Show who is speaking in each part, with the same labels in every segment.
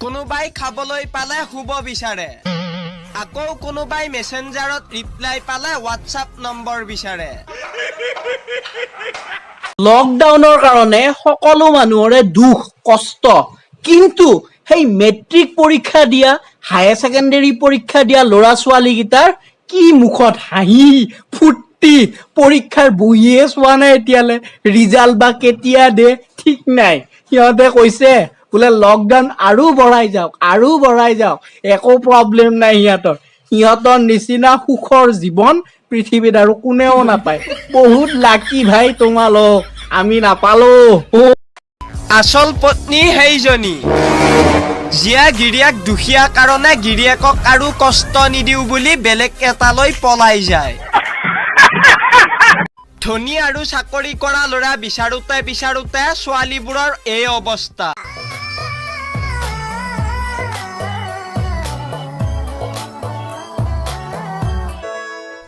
Speaker 1: কোনোবাই খাবলৈ পালে শুব বিচাৰে আকৌ কোনোবাই মেসেঞ্জাৰত ৰিপ্লাই পালে WhatsApp নম্বৰ বিচাৰে
Speaker 2: লকডাউনৰ কাৰণে সকলো মানুহৰে দুখ কষ্ট কিন্তু হেই মেট্ৰিক পৰীক্ষা দিয়া হায়াৰ সেকেন্ডাৰী পৰীক্ষা দিয়া ল'ৰা ছোৱালী গিটাৰ কি মুখত হাঁহি ফুৰ্তি পৰীক্ষাৰ বহিয়ে চোৱা নাই এতিয়ালে ৰিজাল্ট বা কেতিয়া দে ঠিক নাই সিহঁতে কৈছে বোলে লকডাউন আৰু বঢ়াই যাওক একো প্ৰব্লেম নাই সিহঁতৰ নিচিনা সুখৰ জীৱন পৃথিৱীত আৰু কোনেও নাপায় বহুত লাকি ভাই তোমালোক আমি নাপালো
Speaker 1: আসল পত্নী হেইজনী জিয়া গিৰিয়াক দুখিয়া কাৰণে গিৰিয়াকক আৰু কষ্ট নিদিও বুলি বেলেগ এটালৈ পলাই যায় ধনী আৰু চাকৰি কৰা ল'ৰা বিচাৰোতে ছোৱালীবোৰৰ এই অৱস্থা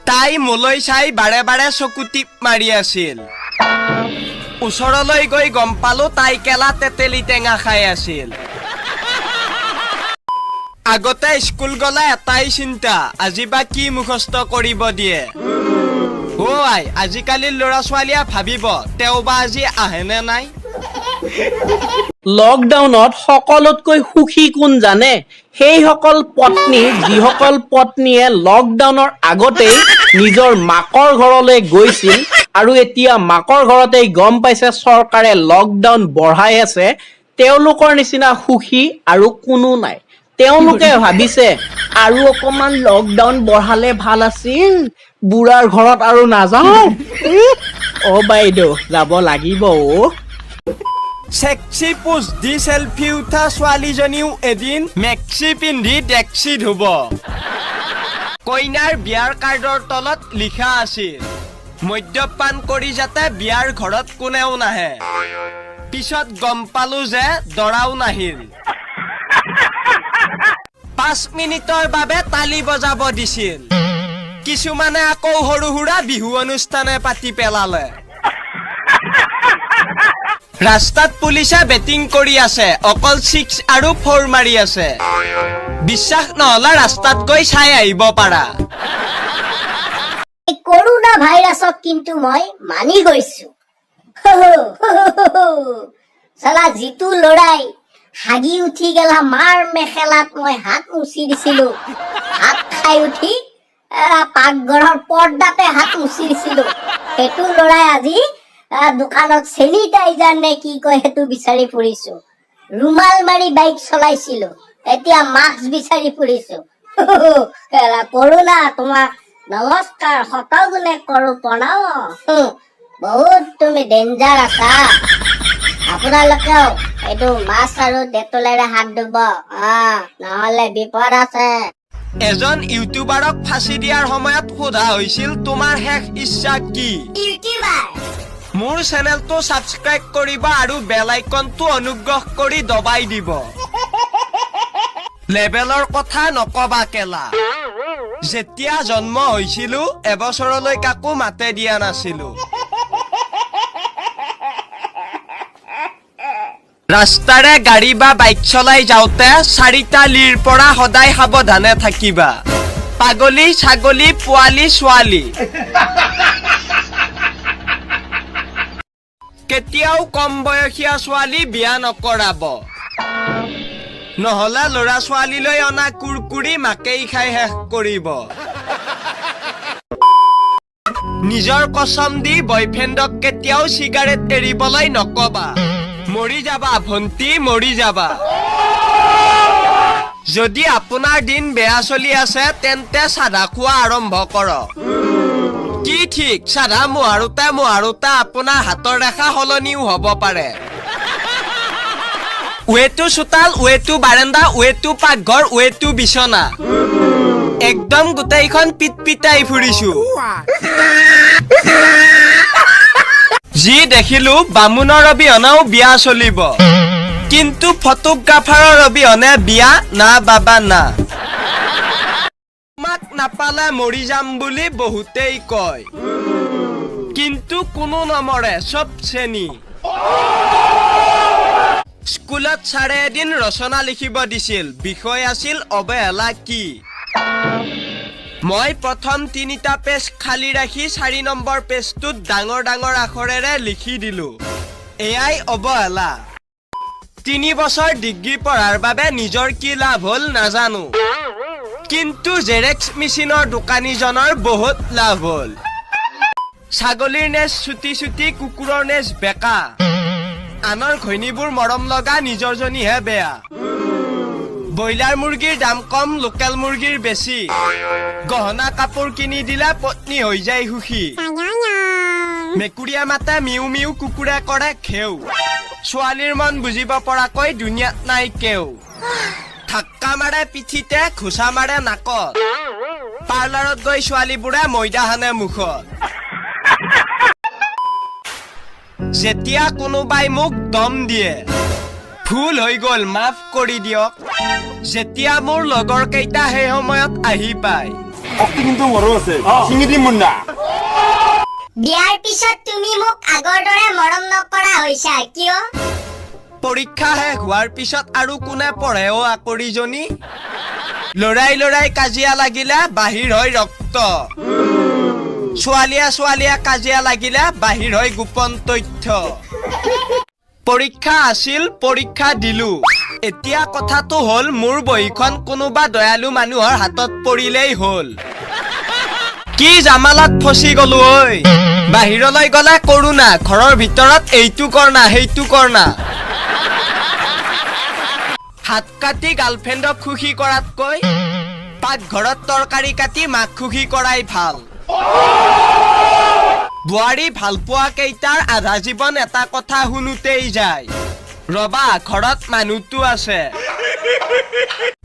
Speaker 1: তাই মোলৈ চাই বাৰে বাৰে চকু টিপ মাৰি আছিল ওচৰলৈ গৈ গম পালো তাই কেলা তেতেলি টেঙা খাই আছিল আগতে স্কুল গলে এটাই চিন্তা আজি বা কি মুখস্থ কৰিব দিয়ে ও আই আজিকালি ল'ৰা ছোৱালীয়ে ভাবিব তেওঁ বা আজি আহেনে নাই
Speaker 2: লকডাউনত সকলোতকৈ সুখী কোন জানে সেইসকল পত্নী যিসকল পত্নীয়ে লকডাউনৰ আগতেই নিজৰ মাকৰ ঘৰলৈ গৈছিল আৰু এতিয়া মাকৰ ঘৰতে গম পাইছে চৰকাৰে লকডাউন বঢ়াই আছে তেওঁলোকৰ নিচিনা সুখী আৰু কোনো নাই তেওঁলোকে ভাবিছে আৰু অকমান লকডাউন বঢ়ালে ভাল আছিল বুঢ়াৰ ঘৰত আৰু নাযাওঁ ও বাইদেউ যাব লাগিব
Speaker 1: সেক্সি পোজ দি সেলফি উঠা ছোৱালীজনীও এদিন মেক্সি পিন্ধি ডেক্সি ধুব কইনাৰ বিয়াৰ কাৰ্ডৰ তলত লিখা আছিল মদ্যপান কৰি যাতে বিয়াৰ ঘৰত কোনেও নাহে পিছত গম পালো যে দৰাও নাহিল 5 মিনিটৰ বাবে তালি বজাব দিছিল কিছুমানে আকৌ সৰু সুৰা বিহু অনুষ্ঠানে পাতি পেলালে ৰাস্তাত পুলিচে বেটিং কৰি আছে অকল 6 আৰু 4 মাৰি আছে বিশ্বাস নহলে ৰাস্তাত গৈ চাই আহিব পাৰা
Speaker 3: কৰোনা ভাইৰাছক কিন্তু মই মানি গৈছো সালা জিতু লৰাই হাগি উঠি গেলা মাৰ মেখেলাত মই হাত মুচি দিছিলো হাত খাই উঠি পাকঘৰৰ পৰ্দাতে হাত মুচি দিছিলো হেতু লৰাই আজি দোকানত সেনিটাইজাৰ নে কি কয় হেতু বিচাৰি ফুৰিছো ৰুমাল মাৰি বাইক চলাইছিলো এতিয়া মাস্ক বিচাৰি ফুৰিছো কৰোনা তোমাক নমস্কাৰ শতগুণে কৰো প্ৰণাম বহুত তুমি ডেঞ্জাৰ আছা আপোনালোকেও এইটো মাছ আৰু ডেটলেৰে হাত ধুব নহলে বিপদ আছে
Speaker 1: এজন ইউটিউবাৰক ফাঁচি দিয়াৰ সময়ত সোধা হৈছিল তোমাৰ শেষ ইচ্ছা কি
Speaker 3: ইউটিউবাৰ
Speaker 1: মোৰ চেনেলটো সাবস্ক্ৰাইব কৰিবা আৰু বেল আইকনটো অনুগ্ৰহ কৰি দবাই দিব লেভেলৰ কথা নকবা কেলা যেতিয়া জন্ম হৈছিলো এবছৰলৈ কাকো মাতে দিয়া নাছিলো ৰাস্তাৰে গাড়ী বা বাইক চলাই যাওঁতে 4টা লিৰ পৰা সদায় সাৱধানে থাকিবা পাগলী ছাগলী পোৱালি ছোৱালী কেতিয়াও কম বয়সীয়া ছোৱালী বিয়া নকৰাব নহলে ল'ৰা ছোৱালীলৈ অনা কুৰকুৰি মাকেই খাই শেষ কৰিব নিজৰ কসম দি বয়ফ্ৰেণ্ডক কেতিয়াও সিগাৰেট এৰিবলৈ নকবা মৰি যাবা ভন্টি মৰি যাবা যদি আপোনাৰ দিন বেয়া চলি আছে তেন্তে সাদা খোৱা আৰম্ভ কৰক কি ঠিক সাদা মোহাৰোতে আপোনাৰ হাতৰ ৰেখা সলনিও হ'ব পাৰে ওয়েটো চোতাল ওয়েটো বাৰান্দা ওয়েটো পাকঘৰ ওয়েটো বিছনা একদম গোটেইখন পিটপিটাই ফুৰিছো যি দেখিলো বামুণৰ অবিহনেও বিয়া চলিব কিন্তু ফটোগ্ৰাফাৰৰ অবিহনে বিয়া না বাবা না মাক নাপালে মৰি যাম বুলি বহুতেই কয় কিন্তু কোনো নমৰে সব শ্ৰেণী স্কুলত ছাৰে এদিন ৰচনা লিখিব দিছিল বিষয় আছিল অৱহেলা কি মই প্ৰথম 3টা পেজ খালী ৰাখি 4 নম্বৰ পেজটোত ডাঙৰ ডাঙৰ আখৰেৰে লিখি দিলো এয়াই অৱহেলা 3 বছৰ ডিগ্ৰী পঢ়াৰ বাবে নিজৰ কি লাভ হ'ল নাজানো কিন্তু জেৰেক্স মেচিনৰ দোকানীজনৰ বহুত লাভ হ'ল ছাগলীৰ নেজ ছুটি ছুটি কুকুৰৰ নেজ বেকা আনৰ ঘৈণীবোৰ মৰম লগা নিজৰজনীহে বেয়া ব্ৰইলাৰ মুৰ্গীৰ দাম কম লোকেল মুৰ্গীৰ বেছি গহনা কাপোৰ কিনি দিলে পত্নী হৈ যায় সুখী মেকুৰীয়ে মাতে মিউ মিউ কুকুৰে কৰে খেও ছোৱালীৰ মন বুজিব পৰাকৈ দুনিয়াত নাই কেও ধাক্কা মাৰে পিঠিতে ঘোচা মাৰে নাকত পাৰ্লাৰত গৈ ছোৱালীবোৰে ময়দা সানে মুখত যেতিয়া কোনোবাই মোক দম দিয়ে ভুল হৈ গ'ল মাফ কৰি দিয়ক যেতিয়া মোৰ লগৰ কেইটা সেই সময়ত আহি পায়
Speaker 4: কিন্তু মৰো আছে চিঙিদি মুন্না
Speaker 3: বিয়াৰ পিছত তুমি মোক আগৰ দৰে মৰম নকৰা হৈছা কিয়
Speaker 1: পৰীক্ষা শেষ হোৱাৰ পিছত আৰু কোনে পঢ়ে অ আকৰিজনী লৰাই লৰাই কাজিয়া লাগিলে বাহিৰ হয় ৰক্ত ছোৱালীয়ে কাজিয়া লাগিলে বাহিৰ হয় গোপন তথ্য পৰীক্ষা আছিল পৰীক্ষা দিলো এতিয়া কথাটো হ'ল মোৰ বহিখন কোনোবা দয়ালু মানুহৰ হাতত পৰিলেই হ'ল কি জামালাত ফচি গলো ঐ বাহিৰলৈ গলে কৰোনা ঘৰৰ ভিতৰত এইটো কৰনা সেইটো কৰনা হাত কাটি গাৰ্লফ্ৰেণ্ডক খুশি কৰাতকৈ পাকঘৰত তৰকাৰী কাটি মাক খুশি কৰাই ভাল বোৱাৰী ভাল পোৱা কেইটাৰ আধা জীৱন এটা কথা শুনোতেই যায় ৰবা ঘৰত মানুহটো আছে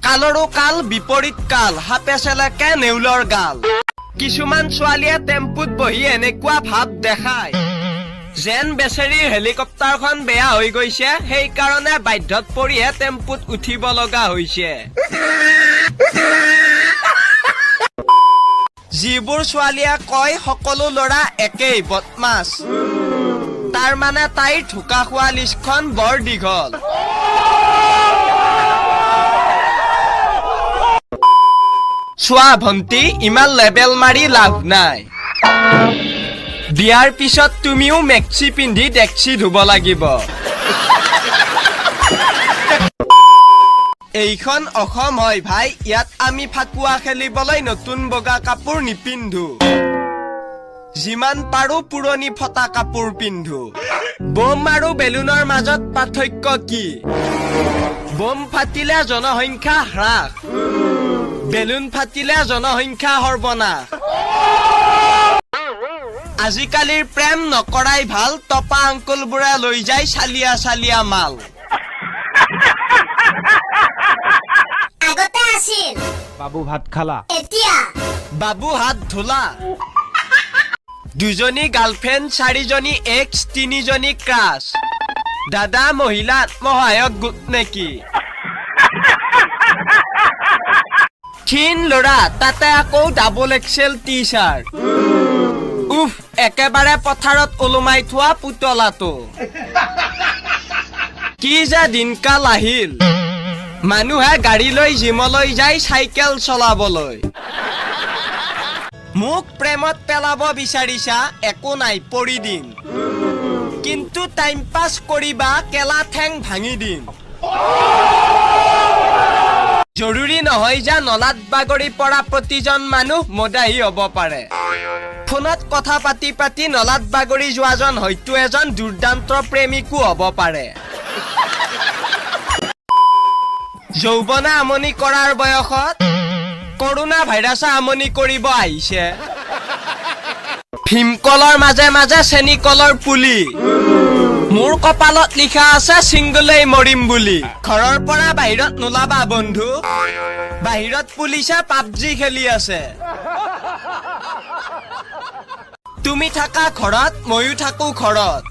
Speaker 1: কালৰো কাল বিপৰীত কাল হাপে চেলেকে নেউলৰ গাল কিছুমান ছোৱালীয়ে টেম্পুত বহি এনেকুৱা ভাৱ দেখায় যেন বেচেৰীৰ হেলিকপ্টাৰখন বেয়া হৈ গৈছে সেইকাৰণে বাধ্যত পৰিহে টেম্পুত উঠিব লগা হৈছে যিবোৰ ছোৱালীয়ে কয় সকলো ল'ৰা একেই বদমাছ তাৰ মানে তাইৰ ঢোকা খোৱা লিষ্টখন বৰ দীঘল চোৱা ভণ্টি ইমান লেবেল মাৰি লাভ নাই বিয়াৰ পিছত তুমিও মেক্সি পিন্ধি ডেক্সি ধুব লাগিব এইখন অসম হয় ভাই ইয়াত আমি ফাকুৱা খেলিবলৈ নতুন বগা কাপোৰ নিপিন্ধো যিমান পাৰো পুৰণি ফটা কাপোৰ পিন্ধো বম আৰু বেলুনৰ মাজত পাৰ্থক্য কি বম ফাটিলে জনসংখ্যা হ্ৰাস বেলুন ফাটিলে জনসংখ্যা সৰ্বনাশ আজিকালিৰ প্ৰেম নকৰাই ভাল টপা আংকুলবোৰে লৈ যায় চালিয়া মাল
Speaker 3: আগতে আছিল
Speaker 4: বাবু ভাত খালা
Speaker 3: এতিয়া
Speaker 1: বাবু হাত ধোলা দুজনী গাৰ্লফ্ৰেণ্ড 4জনী এক্স 3জনী ক্ৰাছ দাদা মহিলা আত্মসহায়ক গোট নেকি ক্ষীণ ল'ৰা তাতে আকৌ ডাবল এক্সেল টি চাৰ্ট উফ একেবাৰে পথাৰত ওলোমাই থোৱা পুতলাটো কি যে দিনকাল আহিল মানুহে গাড়ী লৈ জিমলৈ যায় চাইকেল চলাবলৈ মোক প্ৰেমত পেলাব বিচাৰিছা একো নাই পৰি দিম কিন্তু টাইম পাছ কৰিবা কেলা ঠেং ভাঙি দিম জৰুৰী নহয় যে নলাত বাগৰি পৰা প্ৰতিজন মানুহ মদাহী হ'ব পাৰে ফোনত কথা পাতি পাতি নলাত বাগৰি যোৱাজন হয়তো এজন দুৰ্দান্ত প্ৰেমিকো হ'ব পাৰে যৌৱনে আমনি কৰাৰ বয়সত কৰোনা ভাইৰাছে আমনি কৰিব আহিছে ভীমকলৰ মাজে মাজে চেনি কলৰ পুলি মোৰ কপালত লিখা আছে চিংগলেই মৰিম বুলি ঘৰৰ পৰা বাহিৰত নোলাবা বন্ধু বাহিৰত পুলিচে পাবজি খেলি আছে তুমি থাকা ঘৰত ময়ো থাকো ঘৰত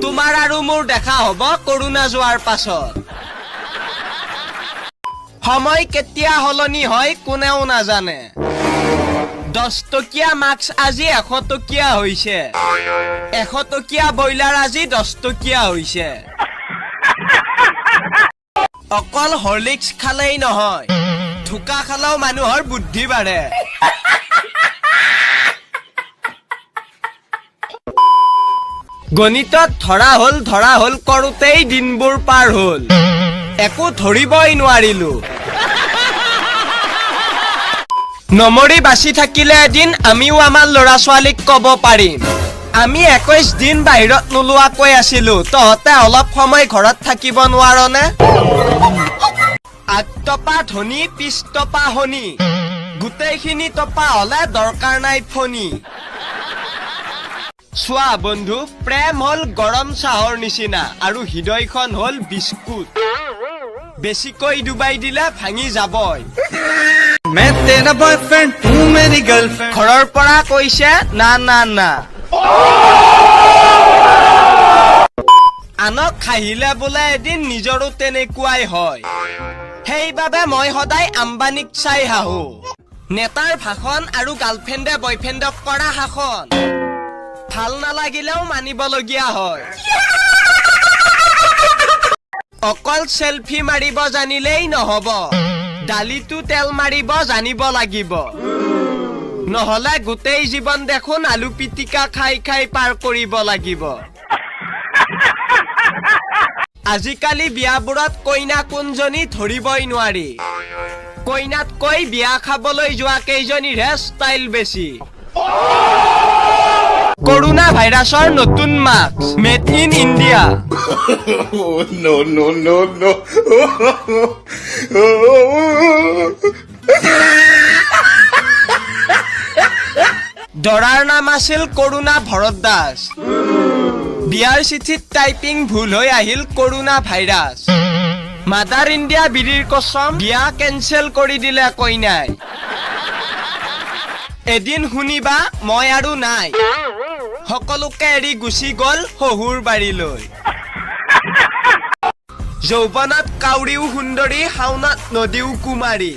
Speaker 1: তোমাৰ আৰু মোৰ দেখা হ'ব কৰোনা যোৱাৰ পাছত সময় কেতিয়া সলনি হয় কোনেও নাজানে 10 টকীয়া মাস্ক আজি 100 টকীয়া হৈছে 100 টকীয়া ব্ৰইলাৰ আজি 10 টকীয়া হৈছে অকল হৰলিক্স খালেই নহয়, ধোকা খালেও মানুহৰ বুদ্ধি বাঢ়ে। গণিতত ধৰা হল কৰোঁতেই দিনবোৰ পাৰ হল, একো ধৰিবই নোৱাৰিলো। নমৰি বাচি থাকিলে এদিন আমিও আমাৰ ল'ৰা ছোৱালীক ক'ব পাৰিম, আমি 21 দিন বাহিৰত নোলোৱাকৈ আছিলো, তহঁতে অলপ সময় ঘৰত থাকিব নোৱাৰনে? আগতপা ধনী পিছতপা শনি, গোটেইখিনি তপা হলে দৰকাৰ নাই ফণী। চোৱা বন্ধু, প্ৰেম হল গৰম চাহৰ নিচিনা আৰু হৃদয়খন হল বিস্কুট, বেছিকৈ ডুবাই দিলে ভাঙি যাবই। ঘৰৰ পৰা কৈছে না না না, আনক হাঁহিলে বোলে এদিন নিজৰো তেনেকুৱাই হয়। সেইবাবে মই সদায় আম্বানীক চাই হাঁহো, নেতাৰ ভাষণ আৰু গাৰ্লফ্ৰেণ্ডে বয়ফ্ৰেণ্ডক কৰা শাসন ভাল নালাগিলেও মানিবলগীয়া হয়। অকল চেলফি মাৰিব জানিলেই নহব, দালিটো তেল মাৰিব জানিব লাগিব, নহলে গোটেই জীৱন দেখোন আলু পিটিকা খাই খাই পাৰ কৰিব লাগিব। আজিকালি বিয়াবোৰত কইনা কোনজনী ধৰিবই নোৱাৰি, কইনাতকৈ বিয়া খাবলৈ যোৱা কেইজনীৰহে ষ্টাইল বেছি। কৰোনা ভাইৰাছৰ নতুন মাস্ক, মেড ইন ইণ্ডিয়া। দৰাৰ নাম আছিল কৰোনা ভৰত দাস, বিয়াৰ চিঠিত টাইপিং ভুল হৈ আহিল কৰোনা ভাইৰাছ। মাদাৰ ইণ্ডিয়া বিৰিৰ কচম, বিয়া কেঞ্চেল কৰি দিলে কইনাই। এদিন শুনিবা মই আৰু নাই, সকলোকে এৰি গুচি গল শহুৰ বাৰীলৈ। যৌৱনত কাউৰীও সুন্দৰী, শাওনত নদীও কুমাৰী,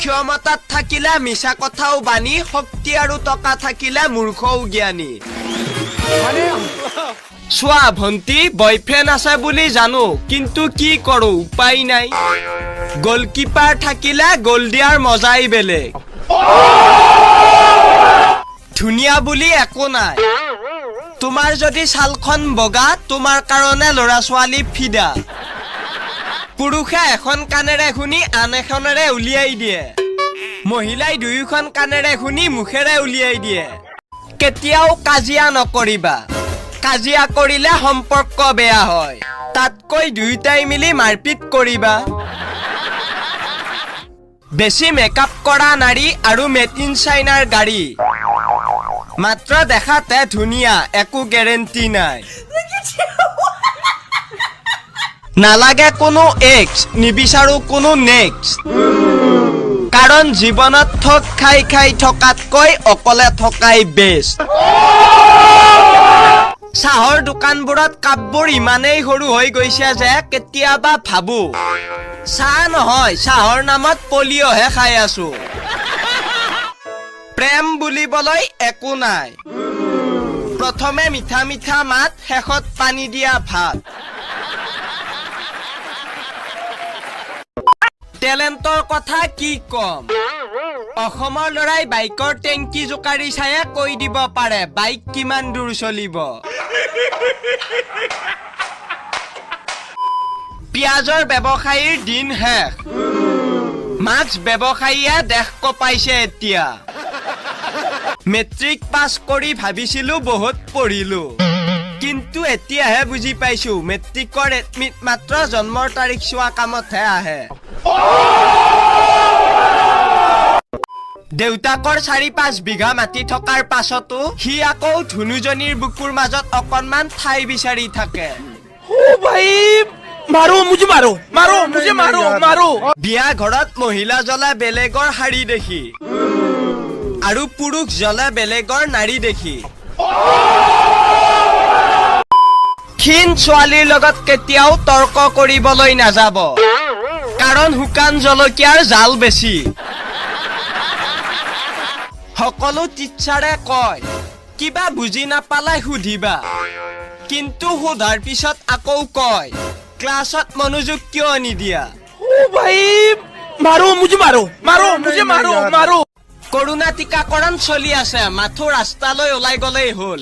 Speaker 1: ক্ষমতাত থাকিলে মিছা কথাও বাণী, শক্তি আৰু টকা থাকিলে মূৰ্খও জ্ঞানী। চোৱা ভন্টি, বয়ফ্ৰেণ্ড আছে বুলি জানো, কিন্তু কি কৰো উপায় নাই, গলকিপাৰ থাকিলে গল দিয়াৰ মজাই বেলেগ। ধুনীয়া বুলি একো নাই, তোমাৰ যদি ছালখন বগা, তোমাৰ কাৰণে ল'ৰা ছোৱালী ফিদা। পুৰুষে এখন কাণেৰে শুনি আন এখনেৰে উলিয়াই দিয়ে, মহিলাই দুয়োখন কাণেৰে শুনি মুখেৰে উলিয়াই দিয়ে। কেতিয়াও কাজিয়া নকৰিবা, কাজিয়া কৰিলে সম্পৰ্ক বেয়া হয়, তাতকৈ দুয়োটাই মিলি মাৰপিট কৰিবা। বেছি মেকআপ কৰা নাৰী আৰু মেড ইন চাইনাৰ গাড়ী, মাত্ৰ দেখাতে ধুনীয়া, একো গেৰেণ্টি নাই। নালাগে কোনো এক্স, নিবিচাৰো কোনো নেক্সট, কাৰণ জীৱনত ঠগ খাই খাই থকাতকৈ অকলে থকাই বেষ্ট। চাহৰ দোকানবোৰত কাপবোৰ ইমানেই সৰু হৈ গৈছে যে কেতিয়াবা ভাবো চাহ নহয়, চাহৰ নামত পলিঅ'হে খাই আছো। প্ৰেম বুলিবলৈ একো নাই, প্ৰথমে মিঠা মিঠা মাত, শেষত পানী দিয়া ভাত। টেলেণ্টৰ কথা কি কম, অসমৰ ল'ৰাই বাইকৰ টেংকি জোকাৰি চায়ে কৈ দিব পাৰে বাইক কিমান দূৰ চলিব। পিয়াজৰ ব্যৱসায়ীৰ দিন শেষ, মাস্ক ব্যৱসায়ীয়ে দেশ কপাইছে এতিয়া। মেট্ৰিক পাছ কৰি ভাবিছিলো বহুত পঢ়িলো, কিন্তু এতিয়াহে বুজি পাইছো মেট্ৰিকৰ এডমিট মাত্ৰ জন্মৰ তাৰিখ চোৱা কামতহে আহে। দেউতাকৰ 4-5 বিঘা মাটি থকাৰ পাছতো সি আকৌ ধুনুজনীৰ বুকুৰ মাজত অকণমান ঠাই বিচাৰি থাকে। বিয়া ঘৰত মহিলা জ্বলে বেলেগৰ শাৰী দেখি, আৰু পুৰুষ জ্বলে বেলেগৰ নাৰী দেখি। ক্ষীণ ছোৱালীৰ লগত কেতিয়াও তৰ্ক কৰিবলৈ নাযাব, কাৰণ শুকান জলকীয়াৰ জাল বেছি। সকলো টিচাৰে কয় কিবা বুজি নাপালে সুধিবা, কিন্তু সোধাৰ পিছত আকৌ কয় ক্লাছত মনোযোগ কিয় নিদিয়া
Speaker 5: ओ भाई मारो मुझे मारो
Speaker 1: কৰোণা টিকাকৰণ চলি আছে মাথো ৰাস্তালৈ ওলাই গলেই হ'ল